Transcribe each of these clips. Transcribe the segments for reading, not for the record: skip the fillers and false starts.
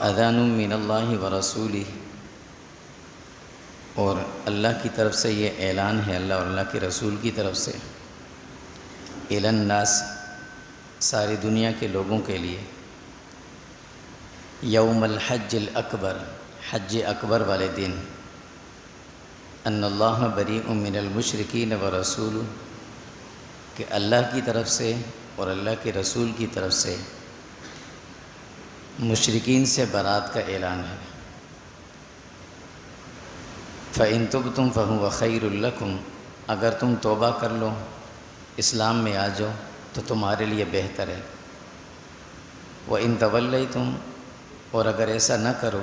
وَأَذَانٌ مِّنَ اللَّهِ وَرَسُولِهِ، اور اللہ کی طرف سے یہ اعلان ہے، اللہ اور اللہ کے رسول کی طرف سے، إِلَى النَّاسِ، ساری دنیا کے لوگوں کے لیے، یوم الحج الاکبر، حج اکبر والے دن، ان اللہ بریء من المشرکین ورسولہ، کہ اللہ کی طرف سے اور اللہ کے رسول کی طرف سے مشرکین سے برات کا اعلان ہے۔ فَإِن تُبْتُمْ فَهُوَ خَيْرٌ لَكُمْ، اگر تم توبہ کر لو، اسلام میں آ جاؤ تو تمہارے لیے بہتر ہے۔ وَإِن تَوَلَّيْتُمْ، اور اگر ایسا نہ کرو،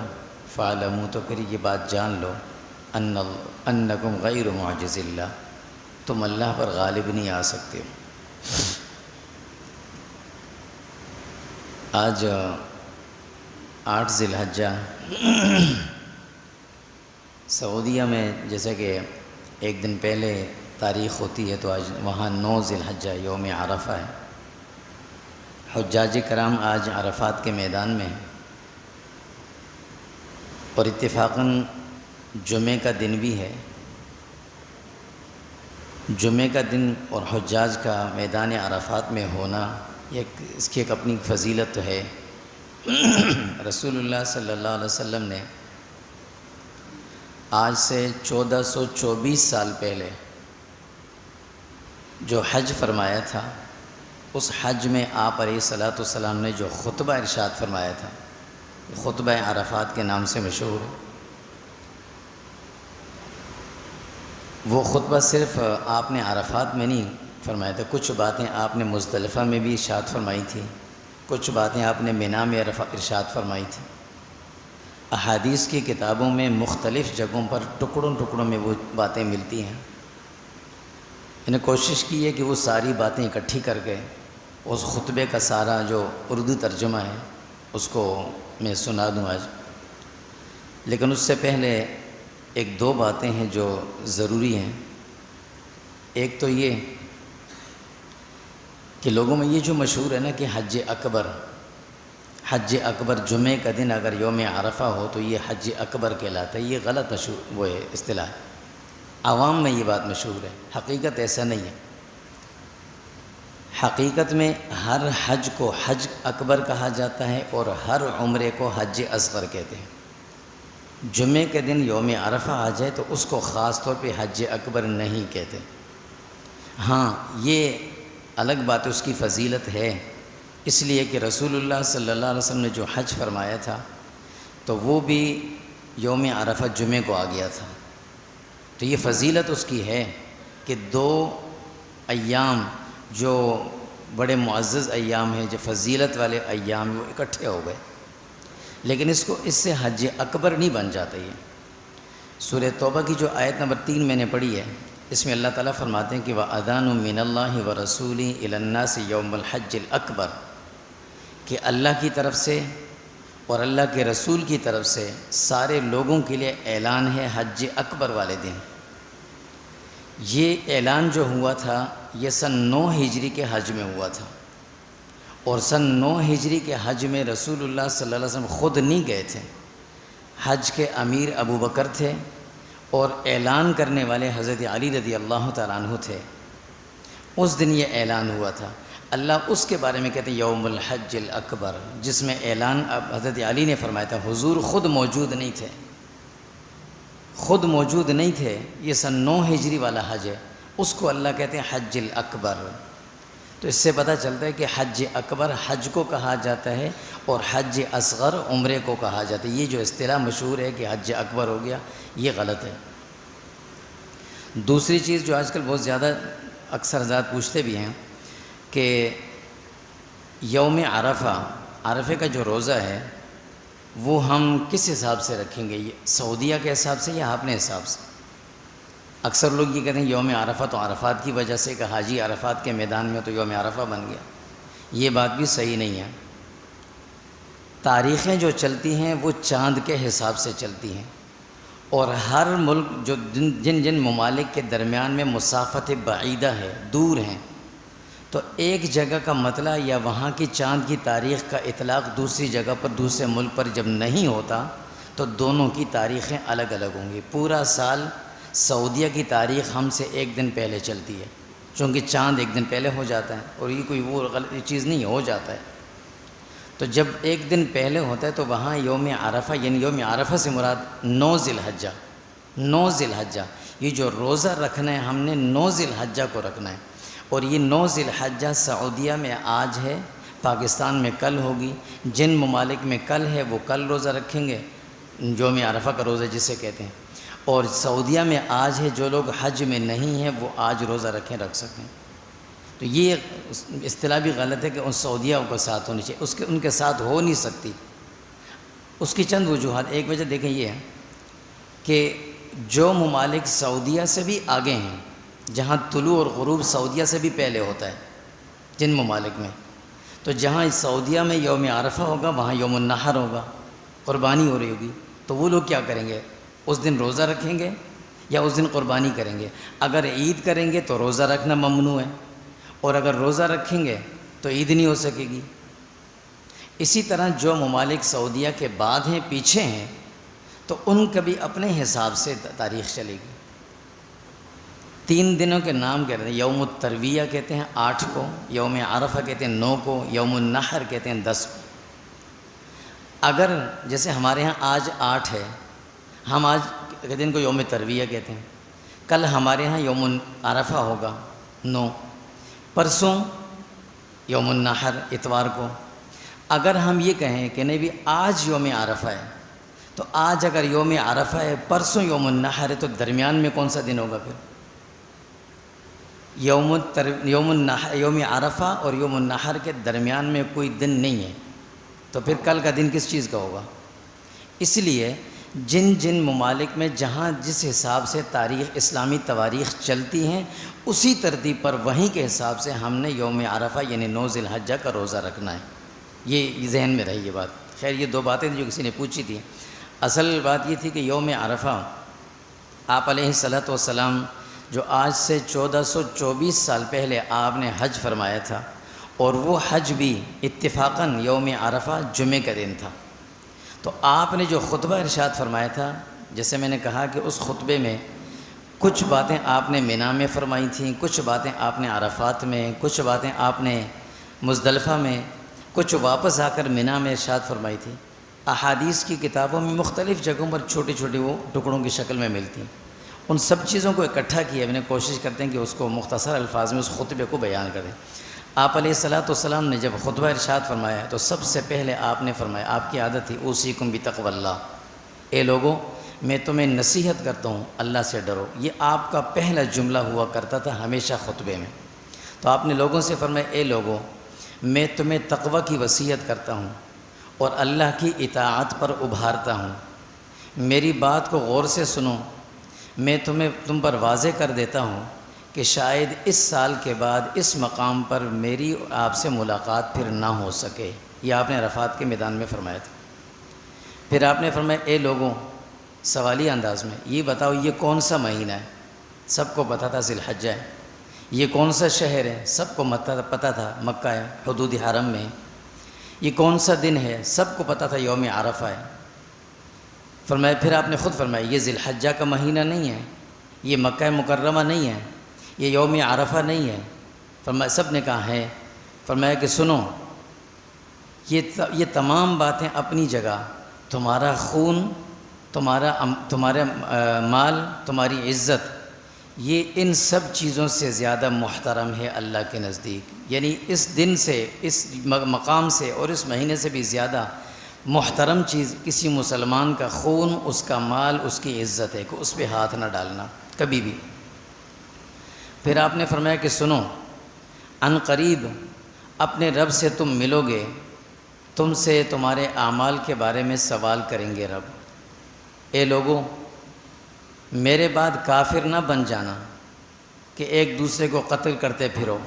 فَاعْلَمُوا، تو پھر یہ بات جان لو، أَنَّكُمْ غَيْرُ مُعْجِزِ اللَّهِ، تم اللہ پر غالب نہیں آ سکتے۔ آج 8 ذی الحجہ سعودیہ میں جیسا کہ ایک دن پہلے تاریخ ہوتی ہے، تو آج وہاں 9 ذی الحجہ یوم عرفہ ہے۔ حجاج کرام آج عرفات کے میدان میں ہیں، اور اتفاقاً جمعہ کا دن بھی ہے۔ جمعہ کا دن اور حجاج کا میدان عرفات میں ہونا، اس کی ایک اپنی فضیلت تو ہے۔ رسول اللہ صلی اللہ علیہ وسلم نے آج سے 1424 سال پہلے جو حج فرمایا تھا، اس حج میں آپ علیہ الصلاۃ والسلام نے جو خطبہ ارشاد فرمایا تھا، خطبہ عرفات کے نام سے مشہور ہے۔ وہ خطبہ صرف آپ نے عرفات میں نہیں فرمایا تھا، کچھ باتیں آپ نے مزدلفہ میں بھی ارشاد فرمائی تھی، کچھ باتیں آپ نے مینا میں ارشاد فرمائی تھی۔ احادیث کی کتابوں میں مختلف جگہوں پر ٹکڑوں میں وہ باتیں ملتی ہیں۔ میں نے کوشش کی ہے کہ وہ ساری باتیں اکٹھی کر کے اس خطبے کا سارا جو اردو ترجمہ ہے اس کو میں سنا دوں آج، لیکن اس سے پہلے 1-2 باتیں ہیں جو ضروری ہیں۔ ایک تو یہ کہ لوگوں میں یہ جو مشہور ہے نا کہ حج اکبر جمعہ کا دن اگر یوم عرفہ ہو تو یہ حج اکبر کہلاتا ہے، یہ غلط مشہور وہ ہے اصطلاح، عوام میں یہ بات مشہور ہے، حقیقت ایسا نہیں ہے۔ حقیقت میں ہر حج کو حج اکبر کہا جاتا ہے اور ہر عمرے کو حج اصغر کہتے ہیں۔ جمعہ کے دن یوم عرفہ آ جائے تو اس کو خاص طور پہ حج اکبر نہیں کہتے۔ ہاں، یہ الگ بات ہے، اس کی فضیلت ہے، اس لیے کہ رسول اللہ صلی اللہ علیہ وسلم نے جو حج فرمایا تھا تو وہ بھی یوم عرفہ جمعہ کو آ گیا تھا، تو یہ فضیلت اس کی ہے کہ 2 ایام جو بڑے معزز ایام ہیں، جو فضیلت والے ایام وہ اکٹھے ہو گئے، لیکن اس سے حج اکبر نہیں بن جاتا۔ یہ سورہ توبہ کی جو آیت نمبر 3 میں نے پڑھی ہے، اس میں اللہ تعالیٰ فرماتے ہیں کہ وَأَذَانٌ مِّنَ اللَّهِ وَرَسُولِهِ إِلَى النَّاسِ يَوْمَ الْحَجِّ الْأَكْبَرِ، کہ اللہ کی طرف سے اور اللہ کے رسول کی طرف سے سارے لوگوں کے لیے اعلان ہے حج اکبر والے دن۔ یہ اعلان جو ہوا تھا یہ سن 9 ہجری کے حج میں ہوا تھا، اور سن 9 ہجری کے حج میں رسول اللہ صلی اللہ علیہ وسلم خود نہیں گئے تھے، حج کے امیر ابو بکر تھے اور اعلان کرنے والے حضرت علی رضی اللہ تعالیٰ عنہ تھے۔ اس دن یہ اعلان ہوا تھا۔ اللہ اس کے بارے میں کہتے ہیں یوم الحج الاکبر، جس میں اعلان حضرت علی نے فرمایا تھا، حضور خود موجود نہیں تھے، یہ سن 9 ہجری والا حج ہے، اس کو اللہ کہتے ہیں حج الاکبر۔ تو اس سے پتہ چلتا ہے کہ حج اکبر حج کو کہا جاتا ہے اور حج اصغر عمرے کو کہا جاتا ہے۔ یہ جو اصطلاح مشہور ہے کہ حج اکبر ہو گیا، یہ غلط ہے۔ دوسری چیز جو آج کل بہت زیادہ اکثر حضرات پوچھتے بھی ہیں کہ یوم عرفے کا جو روزہ ہے وہ ہم کس حساب سے رکھیں گے، سعودیہ کے حساب سے یا اپنے حساب سے؟ اکثر لوگ یہ کہتے ہیں یوم عرفہ تو عرفات کی وجہ سے کہ حاجی عرفات کے میدان میں تو یوم عرفہ بن گیا، یہ بات بھی صحیح نہیں ہے۔ تاریخیں جو چلتی ہیں وہ چاند کے حساب سے چلتی ہیں، اور ہر ملک جو جن ممالک کے درمیان میں مسافت بعیدہ ہے، دور ہیں، تو ایک جگہ کا مطلع یا وہاں کی چاند کی تاریخ کا اطلاق دوسری جگہ پر دوسرے ملک پر جب نہیں ہوتا تو دونوں کی تاریخیں الگ الگ ہوں گی۔ پورا سال سعودیہ کی تاریخ ہم سے ایک دن پہلے چلتی ہے، چونکہ چاند ایک دن پہلے ہو جاتا ہے، اور یہ کوئی وہ غلط چیز نہیں ہو جاتا ہے۔ تو جب ایک دن پہلے ہوتا ہے تو وہاں یوم عرفہ، یعنی یوم عرفہ سے مراد 9 ذی الحجہ، 9 ذی الحجہ، یہ جو روزہ رکھنا ہے ہم نے 9 ذی الحجہ کو رکھنا ہے، اور یہ 9 ذی الحجہ سعودیہ میں آج ہے، پاکستان میں کل ہوگی، جن ممالک میں کل ہے وہ کل روزہ رکھیں گے، یوم عرفہ کا روزہ جسے کہتے ہیں، اور سعودیہ میں آج ہے، جو لوگ حج میں نہیں ہیں وہ آج روزہ رکھ سکیں۔ تو یہ اصطلاح بھی غلط ہے کہ ان سعودیہ کو ساتھ ہونی چاہیے، ان کے ساتھ ہو نہیں سکتی۔ اس کی چند وجوہات، ایک وجہ دیکھیں یہ ہے کہ جو ممالک سعودیہ سے بھی آگے ہیں، جہاں طلوع اور غروب سعودیہ سے بھی پہلے ہوتا ہے، جن ممالک میں، تو جہاں سعودیہ میں یوم عرفہ ہوگا وہاں یوم النحر ہوگا، قربانی ہو رہی ہوگی، تو وہ لوگ کیا کریں گے؟ اس دن روزہ رکھیں گے یا اس دن قربانی کریں گے؟ اگر عید کریں گے تو روزہ رکھنا ممنوع ہے، اور اگر روزہ رکھیں گے تو عید نہیں ہو سکے گی۔ اسی طرح جو ممالک سعودیہ کے بعد ہیں، پیچھے ہیں، تو ان کا بھی اپنے حساب سے تاریخ چلے گی۔ 3 دنوں کے نام کہتے ہیں، یوم الترویہ کہتے ہیں 8 کو، یوم عرفہ کہتے ہیں 9 کو، یوم النحر کہتے ہیں 10 کو۔ اگر جیسے ہمارے ہاں آج 8 ہے، ہم آج کے دن کو یوم ترویہ کہتے ہیں، کل ہمارے ہاں یوم عرفہ ہوگا 9، پرسوں یوم النحر اتوار کو۔ اگر ہم یہ کہیں کہ نہیں بھی آج یوم عرفہ ہے، تو آج اگر یوم عرفہ ہے، پرسوں یوم النحر ہے، تو درمیان میں کون سا دن ہوگا پھر؟ یوم عرفہ اور یوم النحر کے درمیان میں کوئی دن نہیں ہے، تو پھر کل کا دن کس چیز کا ہوگا؟ اس لیے جن ممالک میں جہاں جس حساب سے تاریخ اسلامی تواریخ چلتی ہیں، اسی ترتیب پر وہیں کے حساب سے ہم نے یوم عرفہ یعنی 9 ذی الحجہ کا روزہ رکھنا ہے۔ یہ ذہن میں رہی یہ بات۔ خیر یہ 2 باتیں جو کسی نے پوچھی تھی، اصل بات یہ تھی کہ یوم عرفہ آپ علیہ الصلوۃ والسلام جو آج سے 1424 سال پہلے آپ نے حج فرمایا تھا، اور وہ حج بھی اتفاقاً یوم عرفہ جمعے کا دن تھا، تو آپ نے جو خطبہ ارشاد فرمایا تھا، جیسے میں نے کہا کہ اس خطبے میں کچھ باتیں آپ نے مینا میں فرمائی تھیں، کچھ باتیں آپ نے عرفات میں، کچھ باتیں آپ نے مزدلفہ میں، کچھ واپس آ کر مینا میں ارشاد فرمائی تھی۔ احادیث کی کتابوں میں مختلف جگہوں پر چھوٹی چھوٹی وہ ٹکڑوں کی شکل میں ملتی ہیں۔ ان سب چیزوں کو اکٹھا کیا میں نے کوشش کرتے ہیں کہ اس کو مختصر الفاظ میں اس خطبے کو بیان کریں۔ آپ علیہ الصلوۃ والسلام نے جب خطبہ ارشاد فرمایا تو سب سے پہلے آپ نے فرمایا، آپ کی عادت تھی، اوصیکم بتقوی اللہ، اے لوگوں میں تمہیں نصیحت کرتا ہوں اللہ سے ڈرو۔ یہ آپ کا پہلا جملہ ہوا کرتا تھا ہمیشہ خطبے میں۔ تو آپ نے لوگوں سے فرمایا، اے لوگوں میں تمہیں تقوی کی وصیت کرتا ہوں اور اللہ کی اطاعت پر ابھارتا ہوں، میری بات کو غور سے سنو، میں تم پر واضح کر دیتا ہوں کہ شاید اس سال کے بعد اس مقام پر میری آپ سے ملاقات پھر نہ ہو سکے۔ یہ آپ نے عرفات کے میدان میں فرمایا تھا۔ پھر آپ نے فرمایا، اے لوگوں، سوالی انداز میں یہ بتاؤ یہ کون سا مہینہ ہے؟ سب کو پتہ تھا ذی الحجہ ہے۔ یہ کون سا شہر ہے؟ سب کو پتہ تھا مکہ ہے، حدود حرم میں۔ یہ کون سا دن ہے؟ سب کو پتہ تھا یوم عرفہ ہے۔ فرمایا، پھر آپ نے خود فرمایا، یہ ذی الحجہ کا مہینہ نہیں ہے، یہ مکہ مکرمہ نہیں ہے، یہ یوم عرفہ نہیں ہے۔ فرمایا، سب نے کہا ہے۔ فرمایا کہ سنو، یہ تمام باتیں اپنی جگہ، تمہارا خون، تمہارا مال، تمہاری عزت، یہ ان سب چیزوں سے زیادہ محترم ہے اللہ کے نزدیک۔ یعنی اس دن سے، اس مقام سے اور اس مہینے سے بھی زیادہ محترم چیز کسی مسلمان کا خون، اس کا مال، اس کی عزت ہے کہ اس پہ ہاتھ نہ ڈالنا کبھی بھی۔ پھر آپ نے فرمایا کہ سنو، عن قریب اپنے رب سے تم ملو گے، تم سے تمہارے اعمال کے بارے میں سوال کریں گے رب۔ اے لوگوں، میرے بعد کافر نہ بن جانا کہ ایک دوسرے کو قتل کرتے پھرو۔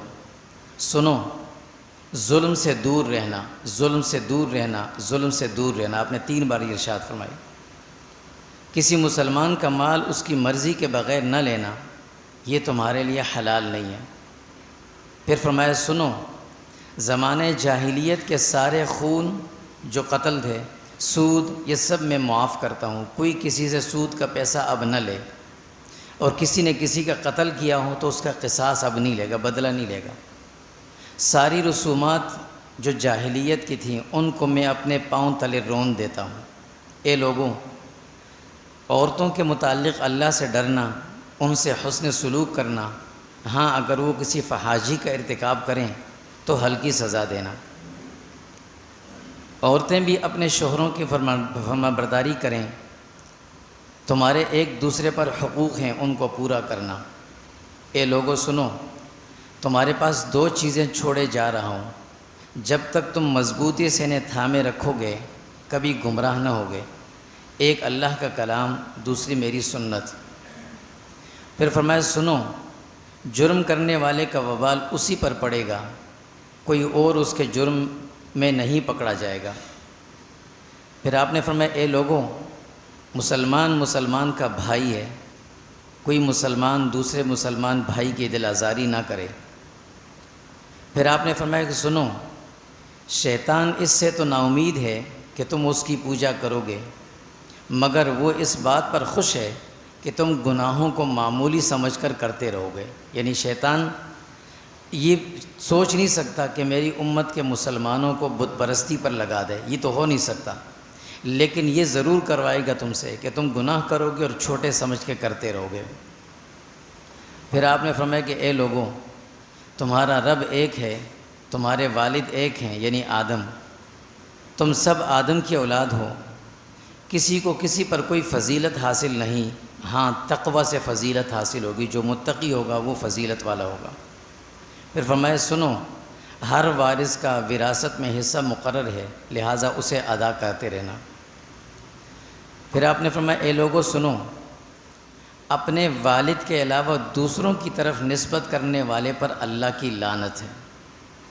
سنو، ظلم سے دور رہنا، ظلم سے دور رہنا، ظلم سے دور رہنا۔ آپ نے 3 بار یہ ارشاد فرمائی۔ کسی مسلمان کا مال اس کی مرضی کے بغیر نہ لینا، یہ تمہارے لیے حلال نہیں ہے۔ پھر فرمایا سنو، زمانہ جاہلیت کے سارے خون جو قتل تھے، سود، یہ سب میں معاف کرتا ہوں، کوئی کسی سے سود کا پیسہ اب نہ لے، اور کسی نے کسی کا قتل کیا ہو تو اس کا قصاص اب نہیں لے گا، بدلہ نہیں لے گا۔ ساری رسومات جو جاہلیت کی تھیں ان کو میں اپنے پاؤں تلے رون دیتا ہوں۔ اے لوگوں، عورتوں کے متعلق اللہ سے ڈرنا، ان سے حسن سلوک کرنا، ہاں اگر وہ کسی فحاشی کا ارتکاب کریں تو ہلکی سزا دینا۔ عورتیں بھی اپنے شوہروں کی فرما برداری کریں، تمہارے ایک دوسرے پر حقوق ہیں، ان کو پورا کرنا۔ اے لوگوں سنو، تمہارے پاس دو چیزیں چھوڑے جا رہا ہوں، جب تک تم مضبوطی سے انہیں تھامے رکھو گے کبھی گمراہ نہ ہوگے۔ ایک اللہ کا کلام، دوسری میری سنت۔ پھر فرمایا سنو، جرم کرنے والے کا وبال اسی پر پڑے گا، کوئی اور اس کے جرم میں نہیں پکڑا جائے گا۔ پھر آپ نے فرمایا اے لوگوں، مسلمان کا بھائی ہے، کوئی مسلمان دوسرے مسلمان بھائی کی دل آزاری نہ کرے۔ پھر آپ نے فرمایا کہ سنو، شیطان اس سے تو نا امید ہے کہ تم اس کی پوجا کرو گے، مگر وہ اس بات پر خوش ہے کہ تم گناہوں کو معمولی سمجھ کر کرتے رہو گے۔ یعنی شیطان یہ سوچ نہیں سکتا کہ میری امت کے مسلمانوں کو بت پرستی پر لگا دے، یہ تو ہو نہیں سکتا، لیکن یہ ضرور کروائے گا تم سے کہ تم گناہ کرو گے اور چھوٹے سمجھ کے کرتے رہو گے۔ پھر آپ نے فرمایا کہ اے لوگوں، تمہارا رب ایک ہے، تمہارے والد ایک ہیں یعنی آدم، تم سب آدم کی اولاد ہو، کسی کو کسی پر کوئی فضیلت حاصل نہیں، ہاں تقوی سے فضیلت حاصل ہوگی، جو متقی ہوگا وہ فضیلت والا ہوگا۔ پھر فرمایا سنو، ہر وارث کا وراثت میں حصہ مقرر ہے، لہٰذا اسے ادا کرتے رہنا۔ پھر آپ نے فرمایا اے لوگوں سنو، اپنے والد کے علاوہ دوسروں کی طرف نسبت کرنے والے پر اللہ کی لعنت ہے۔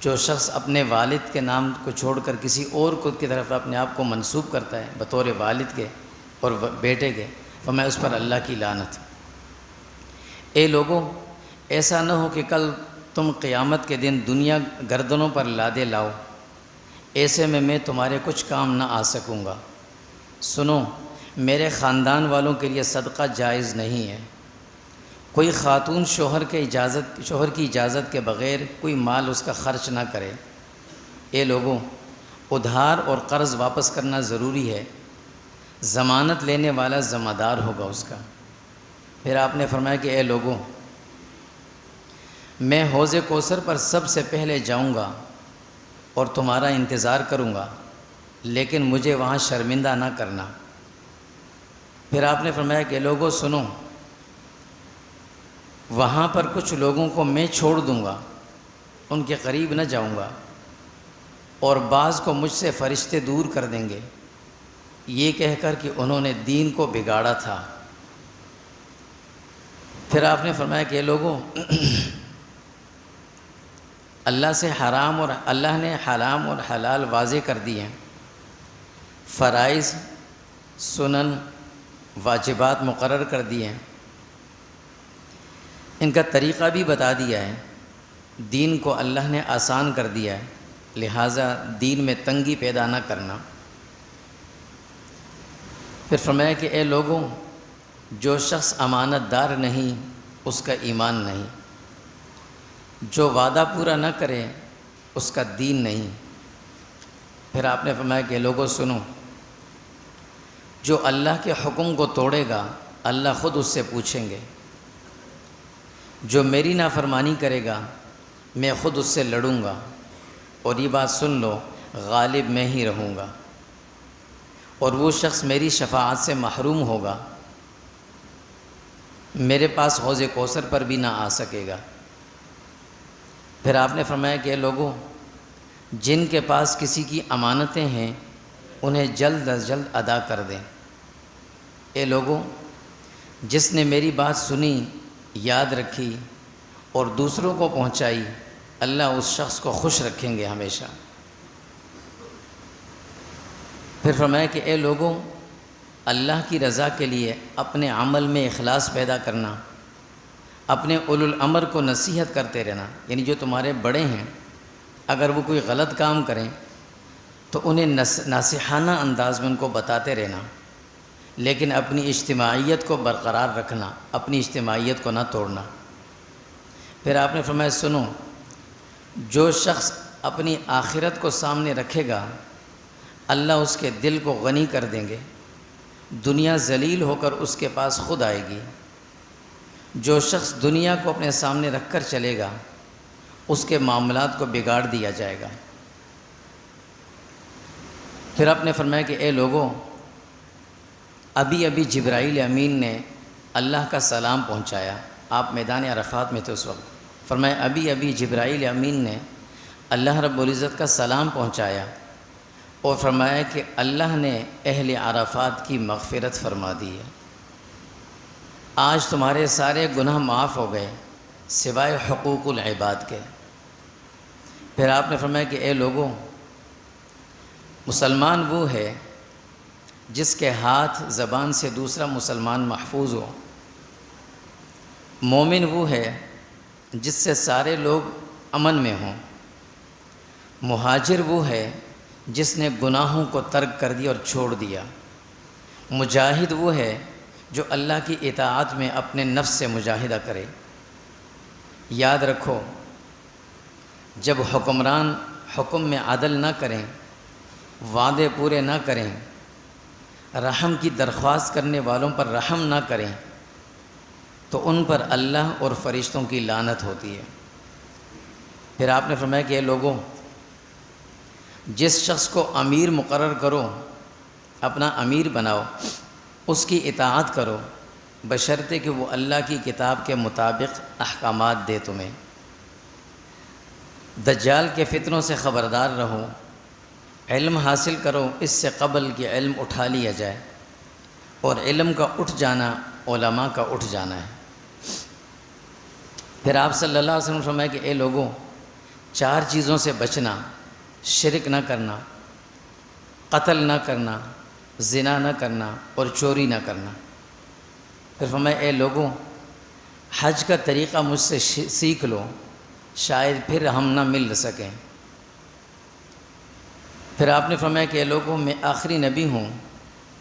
جو شخص اپنے والد کے نام کو چھوڑ کر کسی اور کو کی طرف اپنے آپ کو منسوب کرتا ہے بطور والد کے اور بیٹے کے، فرمایا اس پر اللہ کی لعنت۔ اے لوگوں، ایسا نہ ہو کہ کل تم قیامت کے دن دنیا گردنوں پر لادے لاؤ، ایسے میں تمہارے کچھ کام نہ آ سکوں گا۔ سنو، میرے خاندان والوں کے لیے صدقہ جائز نہیں ہے، کوئی خاتون شوہر کی اجازت کے بغیر کوئی مال اس کا خرچ نہ کرے۔ اے لوگوں، ادھار اور قرض واپس کرنا ضروری ہے، ضمانت لینے والا ذمہ دار ہوگا اس کا۔ پھر آپ نے فرمایا کہ اے لوگوں، میں حوض کوثر پر سب سے پہلے جاؤں گا اور تمہارا انتظار کروں گا، لیکن مجھے وہاں شرمندہ نہ کرنا۔ پھر آپ نے فرمایا کہ لوگوں سنو، وہاں پر کچھ لوگوں کو میں چھوڑ دوں گا، ان کے قریب نہ جاؤں گا، اور بعض کو مجھ سے فرشتے دور کر دیں گے، یہ کہہ کر کہ انہوں نے دین کو بگاڑا تھا۔ پھر آپ نے فرمایا کہ لوگوں، اللہ نے حرام اور حلال واضح کر دیے ہیں، فرائض، سنن، واجبات مقرر کر دیے ہیں، ان کا طریقہ بھی بتا دیا ہے، دین کو اللہ نے آسان کر دیا ہے، لہٰذا دین میں تنگی پیدا نہ کرنا۔ پھر فرمایا کہ اے لوگوں، جو شخص امانت دار نہیں اس کا ایمان نہیں، جو وعدہ پورا نہ کرے اس کا دین نہیں۔ پھر آپ نے فرمایا کہ لوگوں سنو، جو اللہ کے حکم کو توڑے گا اللہ خود اس سے پوچھیں گے، جو میری نافرمانی کرے گا میں خود اس سے لڑوں گا، اور یہ بات سن لو، غالب میں ہی رہوں گا، اور وہ شخص میری شفاعت سے محروم ہوگا، میرے پاس حوض کوثر پر بھی نہ آ سکے گا۔ پھر آپ نے فرمایا کہ لوگوں، جن کے پاس کسی کی امانتیں ہیں انہیں جلد از جلد ادا کر دیں۔ اے لوگوں، جس نے میری بات سنی، یاد رکھی اور دوسروں کو پہنچائی، اللہ اس شخص کو خوش رکھیں گے ہمیشہ۔ پھر فرمایا کہ اے لوگوں، اللہ کی رضا کے لیے اپنے عمل میں اخلاص پیدا کرنا، اپنے اولو الامر کو نصیحت کرتے رہنا، یعنی جو تمہارے بڑے ہیں اگر وہ کوئی غلط کام کریں تو انہیں ناصحانہ انداز میں ان کو بتاتے رہنا، لیکن اپنی اجتماعیت کو برقرار رکھنا، اپنی اجتماعیت کو نہ توڑنا۔ پھر آپ نے فرمایا سنو، جو شخص اپنی آخرت کو سامنے رکھے گا اللہ اس کے دل کو غنی کر دیں گے، دنیا ذلیل ہو کر اس کے پاس خود آئے گی۔ جو شخص دنیا کو اپنے سامنے رکھ کر چلے گا اس کے معاملات کو بگاڑ دیا جائے گا۔ پھر آپ نے فرمایا کہ اے لوگوں، ابھی جبرائیل امین نے اللہ کا سلام پہنچایا، آپ میدان عرفات میں تھے اس وقت، فرمایا ابھی جبرائیل امین نے اللہ رب العزت کا سلام پہنچایا اور فرمایا کہ اللہ نے اہل عرفات کی مغفرت فرما دی ہے، آج تمہارے سارے گناہ معاف ہو گئے سوائے حقوق العباد کے۔ پھر آپ نے فرمایا کہ اے لوگوں، مسلمان وہ ہے جس کے ہاتھ زبان سے دوسرا مسلمان محفوظ ہو، مومن وہ ہے جس سے سارے لوگ امن میں ہوں، مہاجر وہ ہے جس نے گناہوں کو ترک کر دیا اور چھوڑ دیا، مجاہد وہ ہے جو اللہ کی اطاعت میں اپنے نفس سے مجاہدہ کرے۔ یاد رکھو، جب حکمران حکم میں عدل نہ کریں، وعدے پورے نہ کریں، رحم کی درخواست کرنے والوں پر رحم نہ کریں تو ان پر اللہ اور فرشتوں کی لعنت ہوتی ہے۔ پھر آپ نے فرمایا کہ اے لوگوں، جس شخص کو امیر مقرر کرو اپنا امیر بناؤ، اس کی اطاعت کرو بشرطے کہ وہ اللہ کی کتاب کے مطابق احکامات دے تمہیں۔ دجال کے فتنوں سے خبردار رہو، علم حاصل کرو اس سے قبل کہ علم اٹھا لیا جائے، اور علم کا اٹھ جانا علماء کا اٹھ جانا ہے۔ پھر آپ صلی اللہ علیہ وسلم فرمایا کہ اے لوگوں، 4 چیزوں سے بچنا، شرک نہ کرنا، قتل نہ کرنا، زنا نہ کرنا اور چوری نہ کرنا۔ پھر فرمایا اے لوگوں، حج کا طریقہ مجھ سے سیکھ لو، شاید پھر ہم نہ مل سکیں۔ پھر آپ نے فرمایا کہ اے لوگوں، میں آخری نبی ہوں،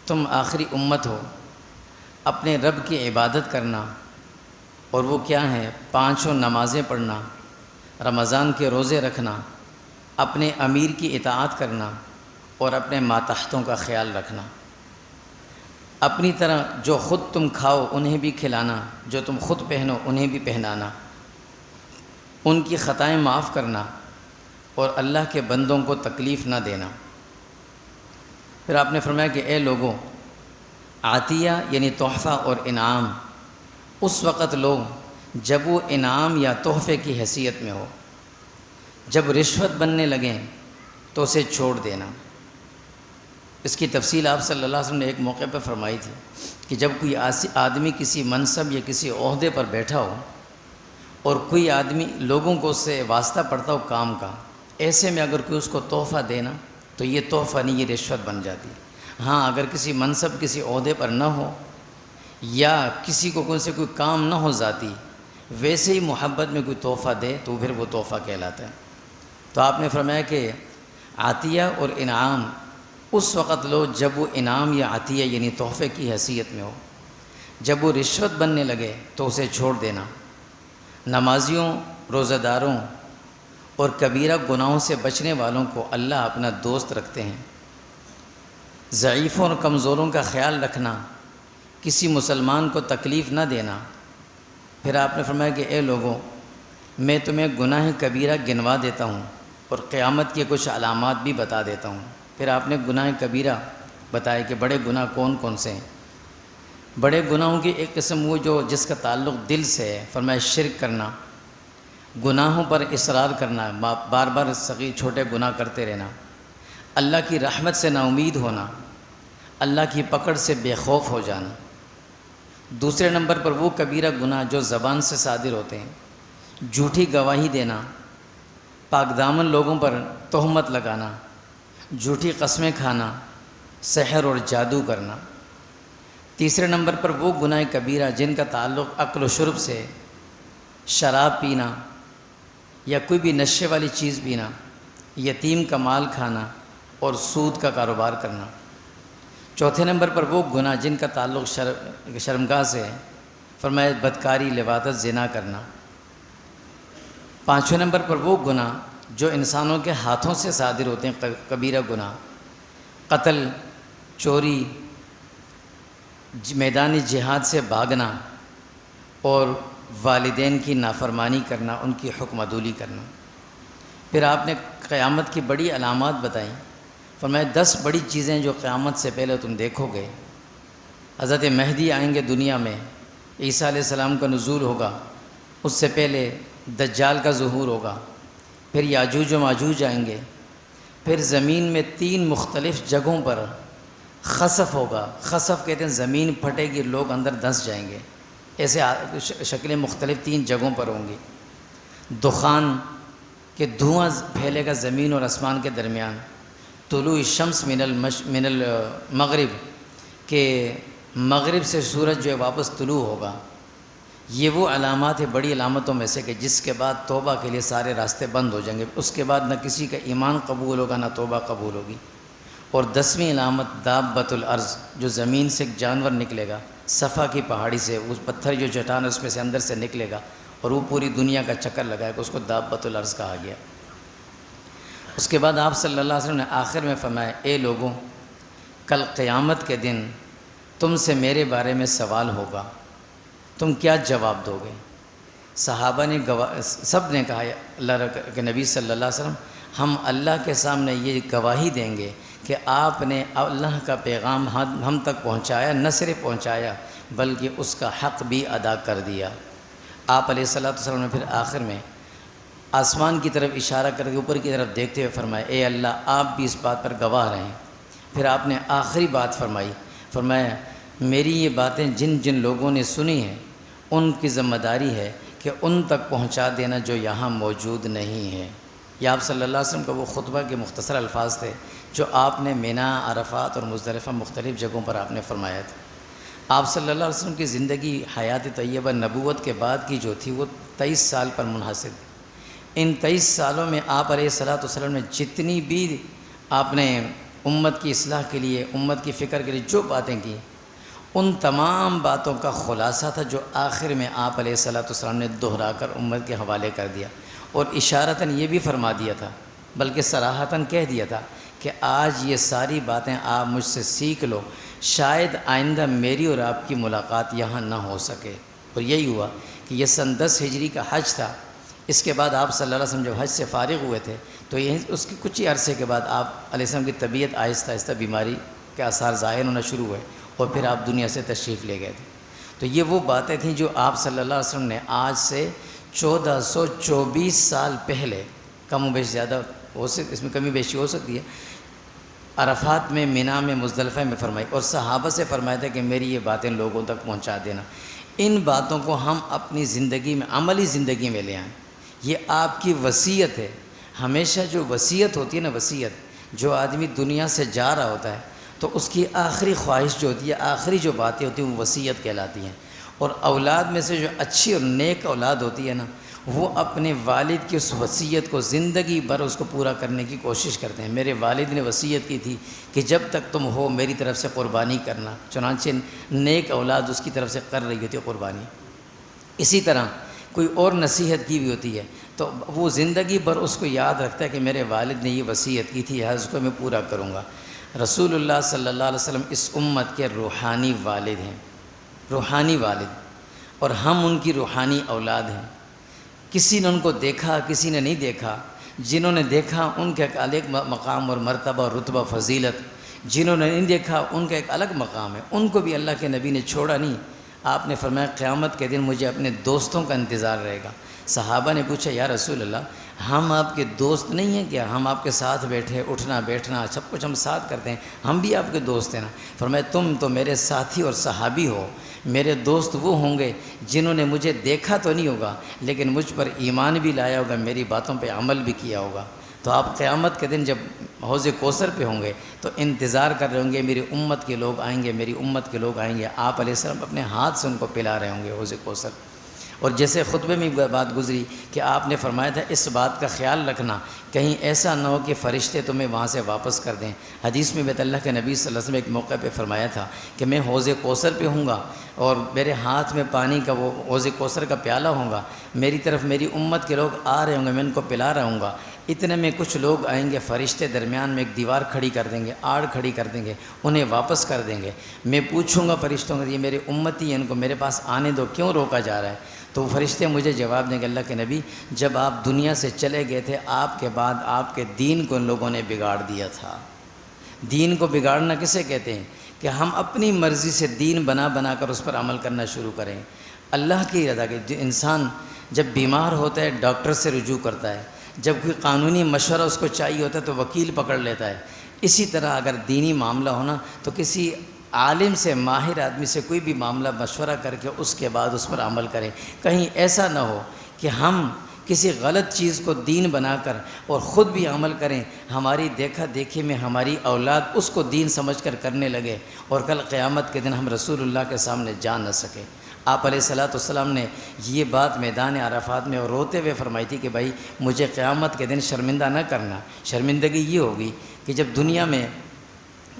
تم آخری امت ہو، اپنے رب کی عبادت کرنا، اور وہ کیا ہے؟ 5 نمازیں پڑھنا، رمضان کے روزے رکھنا، اپنے امیر کی اطاعت کرنا اور اپنے ماتحتوں کا خیال رکھنا۔ اپنی طرح جو خود تم کھاؤ انہیں بھی کھلانا، جو تم خود پہنو انہیں بھی پہنانا، ان کی خطائیں معاف کرنا اور اللہ کے بندوں کو تکلیف نہ دینا۔ پھر آپ نے فرمایا کہ اے لوگوں، عطیہ یعنی تحفہ اور انعام اس وقت لو جب وہ انعام یا تحفے کی حیثیت میں ہو، جب رشوت بننے لگیں تو اسے چھوڑ دینا۔ اس کی تفصیل آپ صلی اللہ علیہ وسلم نے ایک موقع پر فرمائی تھی کہ جب کوئی آدمی کسی منصب یا کسی عہدے پر بیٹھا ہو اور کوئی آدمی لوگوں کو اس سے واسطہ پڑتا ہو کام کا، ایسے میں اگر کوئی اس کو تحفہ دینا تو یہ تحفہ نہیں، یہ رشوت بن جاتی۔ ہاں، اگر کسی منصب کسی عہدے پر نہ ہو یا کسی کو کوئی سے کوئی کام نہ ہو ذاتی، ویسے ہی محبت میں کوئی تحفہ دے تو پھر وہ تحفہ کہلاتا ہے۔ تو آپ نے فرمایا کہ عطیہ اور انعام اس وقت لو جب وہ انعام یا عطیہ یعنی تحفے کی حیثیت میں ہو، جب وہ رشوت بننے لگے تو اسے چھوڑ دینا۔ نمازیوں، روزہ داروں اور کبیرہ گناہوں سے بچنے والوں کو اللہ اپنا دوست رکھتے ہیں۔ ضعیفوں اور کمزوروں کا خیال رکھنا، کسی مسلمان کو تکلیف نہ دینا۔ پھر آپ نے فرمایا کہ اے لوگوں، میں تمہیں گناہ کبیرہ گنوا دیتا ہوں اور قیامت کے کچھ علامات بھی بتا دیتا ہوں۔ پھر آپ نے گناہ کبیرہ بتایا کہ بڑے گناہ کون کون سے ہیں۔ بڑے گناہوں کی ایک قسم وہ جو جس کا تعلق دل سے ہے، فرمایا شرک کرنا، گناہوں پر اصرار کرنا، بار بار صغیر چھوٹے گناہ کرتے رہنا، اللہ کی رحمت سے نا امید ہونا، اللہ کی پکڑ سے بے خوف ہو جانا۔ دوسرے نمبر پر وہ کبیرہ گناہ جو زبان سے صادر ہوتے ہیں، جھوٹی گواہی دینا، پاک دامن لوگوں پر تہمت لگانا، جھوٹی قسمیں کھانا، سحر اور جادو کرنا۔ تیسرے نمبر پر وہ گناہ کبیرہ جن کا تعلق اکل و شرب سے، شراب پینا یا کوئی بھی نشے والی چیز پینا، یتیم کا مال کھانا اور سود کا کاروبار کرنا۔ چوتھے نمبر پر وہ گناہ جن کا تعلق شرمگاہ سے ہے، فرمایا بدکاری، لواطت، زنا کرنا۔ پانچویں نمبر پر وہ گناہ جو انسانوں کے ہاتھوں سے صادر ہوتے ہیں، کبیرہ گناہ، قتل، چوری، میدانی جہاد سے بھاگنا اور والدین کی نافرمانی کرنا، ان کی حکم عدولی کرنا۔ پھر آپ نے قیامت کی بڑی علامات بتائیں، فرمایا 10 بڑی چیزیں جو قیامت سے پہلے تم دیکھو گے۔ حضرت مہدی آئیں گے دنیا میں، عیسیٰ علیہ السلام کا نزول ہوگا، اس سے پہلے دجال کا ظہور ہوگا، پھر یاجوج و ماجوج آئیں گے، پھر زمین میں 3 مختلف جگہوں پر خسف ہوگا۔ خسف کہتے ہیں زمین پھٹے گی، لوگ اندر دھنس جائیں گے، ایسے شکلیں مختلف 3 جگہوں پر ہوں گی۔ دخان کہ دھواں پھیلے گا زمین اور آسمان کے درمیان۔ طلوع الشمس من المغرب کہ مغرب سے سورج جو ہے واپس طلوع ہوگا۔ یہ وہ علامات ہے بڑی علامتوں میں سے کہ جس کے بعد توبہ کے لیے سارے راستے بند ہو جائیں گے، اس کے بعد نہ کسی کا ایمان قبول ہوگا نہ توبہ قبول ہوگی۔ اور 10ویں علامت دابۃ الارض، جو زمین سے ایک جانور نکلے گا، صفا کی پہاڑی سے، اس پتھر جو چٹان ہے اس میں سے اندر سے نکلے گا اور وہ پوری دنیا کا چکر لگائے گا، اس کو دابۃ الارض کہا گیا۔ اس کے بعد آپ صلی اللہ علیہ وسلم نے آخر میں فرمایا، اے لوگوں، کل قیامت کے دن تم سے میرے بارے میں سوال ہوگا، تم کیا جواب دو گے؟ صحابہ نے سب نے کہا اللہ کے نبی صلی اللہ علیہ وسلم، ہم اللہ کے سامنے یہ گواہی دیں گے کہ آپ نے اللہ کا پیغام ہم تک پہنچایا، نہ صرف پہنچایا بلکہ اس کا حق بھی ادا کر دیا۔ آپ علیہ الصلوۃ والسلام نے پھر آخر میں آسمان کی طرف اشارہ کر کے اوپر کی طرف دیکھتے ہوئے فرمایا، اے اللہ آپ بھی اس بات پر گواہ رہیں۔ پھر آپ نے آخری بات فرمایا میری یہ باتیں جن جن لوگوں نے سنی ہیں ان کی ذمہ داری ہے کہ ان تک پہنچا دینا جو یہاں موجود نہیں ہے۔ یہ آپ صلی اللہ علیہ وسلم کا وہ خطبہ کے مختصر الفاظ تھے جو آپ نے مینا، عرفات اور مزدلفہ مختلف جگہوں پر آپ نے فرمایا تھا۔ آپ صلی اللہ علیہ وسلم کی زندگی حیات طیبہ نبوت کے بعد کی جو تھی وہ 23 سال پر منحصر تھی۔ ان 23 سالوں میں آپ علیہ الصلوۃ والسلام نے جتنی بھی آپ نے امت کی اصلاح کے لیے، امت کی فکر کے لیے جو باتیں کی، ان تمام باتوں کا خلاصہ تھا جو آخر میں آپ علیہ الصلوۃ والسلام نے دہرا کر امت کے حوالے کر دیا، اور اشارتاً یہ بھی فرما دیا تھا، بلکہ صراحتاً کہہ دیا تھا کہ آج یہ ساری باتیں آپ مجھ سے سیکھ لو، شاید آئندہ میری اور آپ کی ملاقات یہاں نہ ہو سکے۔ اور یہی ہوا کہ یہ سن 10 ہجری کا حج تھا۔ اس کے بعد آپ صلی اللہ علیہ وسلم جب حج سے فارغ ہوئے تھے تو اس کے کچھ ہی عرصے کے بعد آپ علیہ السلام کی طبیعت آہستہ آہستہ بیماری کے آثار ظاہر ہونا شروع ہوئے اور پھر آپ دنیا سے تشریف لے گئے تھے۔ تو یہ وہ باتیں تھیں جو آپ صلی اللہ علیہ وسلم نے آج سے 1424 سال پہلے، کم و بیش زیادہ ہو سکتی، اس میں کمی بیشی ہو سکتی ہے، عرفات میں، مینا میں، مزدلفہ میں فرمائی، اور صحابہ سے فرمایا تھا کہ میری یہ باتیں لوگوں تک پہنچا دینا۔ ان باتوں کو ہم اپنی زندگی میں، عملی زندگی میں لے آئیں۔ یہ آپ کی وصیت ہے۔ ہمیشہ جو وصیت ہوتی ہے نا، وصیت، جو آدمی دنیا سے جا رہا ہوتا ہے تو اس کی آخری خواہش جو ہوتی ہے، آخری جو باتیں ہوتی ہیں وہ وصیت کہلاتی ہیں۔ اور اولاد میں سے جو اچھی اور نیک اولاد ہوتی ہے نا، وہ اپنے والد کی اس وصیت کو زندگی بھر اس کو پورا کرنے کی کوشش کرتے ہیں۔ میرے والد نے وصیت کی تھی کہ جب تک تم ہو میری طرف سے قربانی کرنا، چنانچہ نیک اولاد اس کی طرف سے کر رہی ہوتی ہے قربانی۔ اسی طرح کوئی اور نصیحت کی بھی ہوتی ہے تو وہ زندگی بھر اس کو یاد رکھتا ہے کہ میرے والد نے یہ وصیت کی تھی، اس کو میں پورا کروں گا۔ رسول اللہ صلی اللہ علیہ وسلم اس امت کے روحانی والد ہیں، روحانی والد، اور ہم ان کی روحانی اولاد ہیں۔ کسی نے ان کو دیکھا، کسی نے نہیں دیکھا۔ جنہوں نے دیکھا ان کا ایک الگ مقام اور مرتبہ اور رتبہ فضیلت، جنہوں نے نہیں دیکھا ان کا ایک الگ مقام ہے، ان کو بھی اللہ کے نبی نے چھوڑا نہیں۔ آپ نے فرمایا قیامت کے دن مجھے اپنے دوستوں کا انتظار رہے گا۔ صحابہ نے پوچھا یا رسول اللہ، ہم آپ کے دوست نہیں ہیں کیا؟ ہم آپ کے ساتھ بیٹھے، اٹھنا بیٹھنا سب کچھ ہم ساتھ کرتے ہیں، ہم بھی آپ کے دوست ہیں نا؟ فرمایا تم تو میرے ساتھی اور صحابی ہو، میرے دوست وہ ہوں گے جنہوں نے مجھے دیکھا تو نہیں ہوگا لیکن مجھ پر ایمان بھی لایا ہوگا، میری باتوں پہ عمل بھی کیا ہوگا۔ تو آپ قیامت کے دن جب حوض کوثر پہ ہوں گے تو انتظار کر رہے ہوں گے، میری امت کے لوگ آئیں گے، میری امت کے لوگ آئیں گے۔ آپ علیہ السلام اپنے ہاتھ سے ان کو پلا رہے ہوں گے حوض کوثر، اور جیسے خطبے میں بات گزری کہ آپ نے فرمایا تھا اس بات کا خیال رکھنا کہیں ایسا نہ ہو کہ فرشتے تمہیں وہاں سے واپس کر دیں۔ حدیث میں بیت اللہ کے نبی صلی اللہ علیہ وسلم ایک موقع پہ فرمایا تھا کہ میں حوض کوثر پہ ہوں گا اور میرے ہاتھ میں پانی کا وہ حوض کوثر کا پیالہ ہوگا، میری طرف میری امت کے لوگ آ رہے ہوں گے، میں ان کو پلا رہا ہوں گا، اتنے میں کچھ لوگ آئیں گے، فرشتے درمیان میں ایک دیوار کھڑی کر دیں گے، آڑ کھڑی کر دیں گے، انہیں واپس کر دیں گے۔ میں پوچھوں گا فرشتوں کو یہ میرے امتی ہیں، ان کو میرے پاس آنے دو، کیوں روکا جا رہا ہے؟ تو وہ فرشتے مجھے جواب دیں گے اللہ کے نبی جب آپ دنیا سے چلے گئے تھے آپ کے بعد آپ کے دین کو ان لوگوں نے بگاڑ دیا تھا۔ دین کو بگاڑنا کسے کہتے ہیں؟ کہ ہم اپنی مرضی سے دین بنا بنا کر اس پر عمل کرنا شروع کریں۔ اللہ کی رضا کے انسان جب بیمار ہوتا ہے ڈاکٹر سے رجوع کرتا ہے، جب کوئی قانونی مشورہ اس کو چاہیے ہوتا ہے تو وکیل پکڑ لیتا ہے۔ اسی طرح اگر دینی معاملہ ہونا تو کسی عالم سے، ماہر آدمی سے کوئی بھی معاملہ مشورہ کر کے اس کے بعد اس پر عمل کریں۔ کہیں ایسا نہ ہو کہ ہم کسی غلط چیز کو دین بنا کر اور خود بھی عمل کریں، ہماری دیکھا دیکھی میں ہماری اولاد اس کو دین سمجھ کر کرنے لگے اور کل قیامت کے دن ہم رسول اللہ کے سامنے جا نہ سکے۔ آپ علیہ السلام نے یہ بات میدان عرفات میں اور روتے ہوئے فرمائی تھی کہ بھائی مجھے قیامت کے دن شرمندہ نہ کرنا۔ شرمندگی یہ ہوگی کہ جب دنیا میں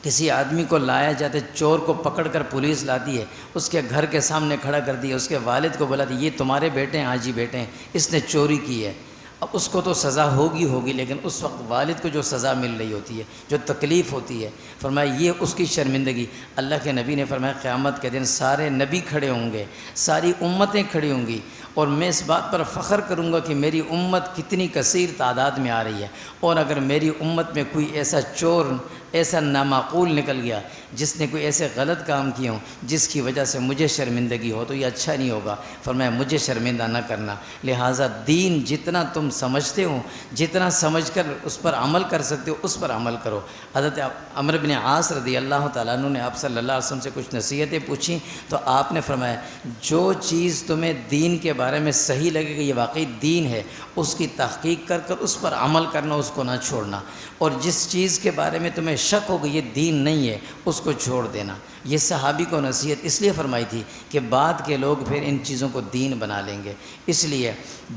کسی آدمی کو لایا جاتا ہے، چور کو پکڑ کر پولیس لاتی ہے، اس کے گھر کے سامنے کھڑا کر دیا، اس کے والد کو بولا یہ تمہارے بیٹے ہیں، حاجی بیٹے ہیں، اس نے چوری کی ہے۔ اب اس کو تو سزا ہوگی لیکن اس وقت والد کو جو سزا مل رہی ہوتی ہے، جو تکلیف ہوتی ہے، فرمایا یہ اس کی شرمندگی۔ اللہ کے نبی نے فرمایا قیامت کے دن سارے نبی کھڑے ہوں گے، ساری امتیں کھڑی ہوں گی اور میں اس بات پر فخر کروں گا کہ میری امت کتنی کثیر تعداد میں آ رہی ہے، اور اگر میری امت میں کوئی ایسا چور، ایسا نامعقول نکل گیا جس نے کوئی ایسے غلط کام کیے ہوں جس کی وجہ سے مجھے شرمندگی ہو تو یہ اچھا نہیں ہوگا۔ فرمایا مجھے شرمندہ نہ کرنا، لہٰذا دین جتنا تم سمجھتے ہو، جتنا سمجھ کر اس پر عمل کر سکتے ہو اس پر عمل کرو۔ حضرت عمرو بن عاص رضی اللہ تعالیٰ عنہ نے آپ صلی اللہ علیہ وسلم سے کچھ نصیحتیں پوچھیں تو آپ نے فرمایا جو چیز تمہیں دین کے بارے میں صحیح لگے کہ یہ واقعی دین ہے اس کی تحقیق کر کر اس پر عمل کرنا، اس کو نہ چھوڑنا، اور جس چیز کے بارے میں تمہیں شک ہو کہ یہ دین نہیں ہے اس کو چھوڑ دینا۔ یہ صحابی کو نصیحت اس لیے فرمائی تھی کہ بعد کے لوگ پھر ان چیزوں کو دین بنا لیں گے، اس لیے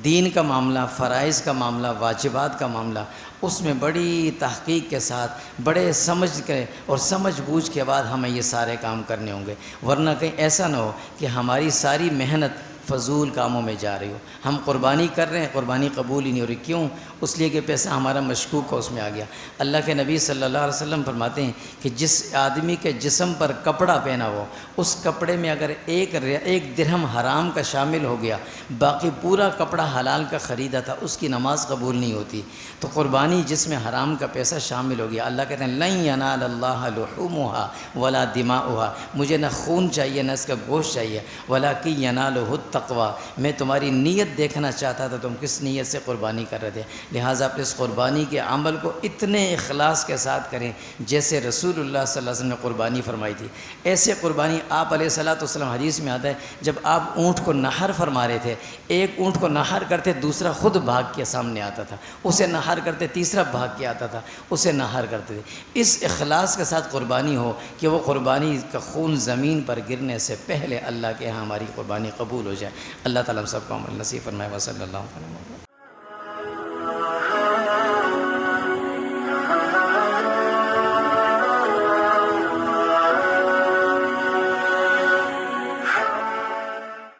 دین کا معاملہ، فرائض کا معاملہ، واجبات کا معاملہ، اس میں بڑی تحقیق کے ساتھ بڑے سمجھ کے اور سمجھ بوجھ کے بعد ہمیں یہ سارے کام کرنے ہوں گے، ورنہ کہیں ایسا نہ ہو کہ ہماری ساری محنت فضول کاموں میں جا رہی ہو۔ ہم قربانی کر رہے ہیں، قربانی قبول ہی نہیں ہو رہی، کیوں؟ اس لیے کہ پیسہ ہمارا مشکوک کا اس میں آ گیا۔ اللہ کے نبی صلی اللہ علیہ وسلم فرماتے ہیں کہ جس آدمی کے جسم پر کپڑا پہنا ہو اس کپڑے میں اگر ایک درہم حرام کا شامل ہو گیا، باقی پورا کپڑا حلال کا خریدا تھا، اس کی نماز قبول نہیں ہوتی۔ تو قربانی جس میں حرام کا پیسہ شامل ہو گیا، اللہ کہتے ہیں لن ینال اللہ لحومها ولا دماؤها، مجھے نہ خون چاہیے نہ اس کا گوشت چاہیے، ولکن ینالہ التقوی، میں تمہاری نیت دیکھنا چاہتا تھا تم کس نیت سے قربانی کر رہے تھے، لہٰذا اپنے اس قربانی کے عمل کو اتنے اخلاص کے ساتھ کریں جیسے رسول اللہ صلی اللہ علیہ وسلم نے قربانی فرمائی تھی۔ ایسے قربانی آپ علیہ السلام حدیث میں آتا ہے جب آپ اونٹ کو نہر فرما رہے تھے، ایک اونٹ کو نہر کرتے دوسرا خود بھاگ کے سامنے آتا تھا، اسے نہر کرتے تیسرا بھاگ کے آتا تھا، اسے نہر کرتے تھے۔ اس اخلاص کے ساتھ قربانی ہو کہ وہ قربانی کا خون زمین پر گرنے سے پہلے اللہ کے ہاں ہماری قربانی قبول ہو جائے۔ اللہ تعالیٰ ہم سب کو عمل نصیب فرمائے۔ وصلی اللہ علیہ وسلم۔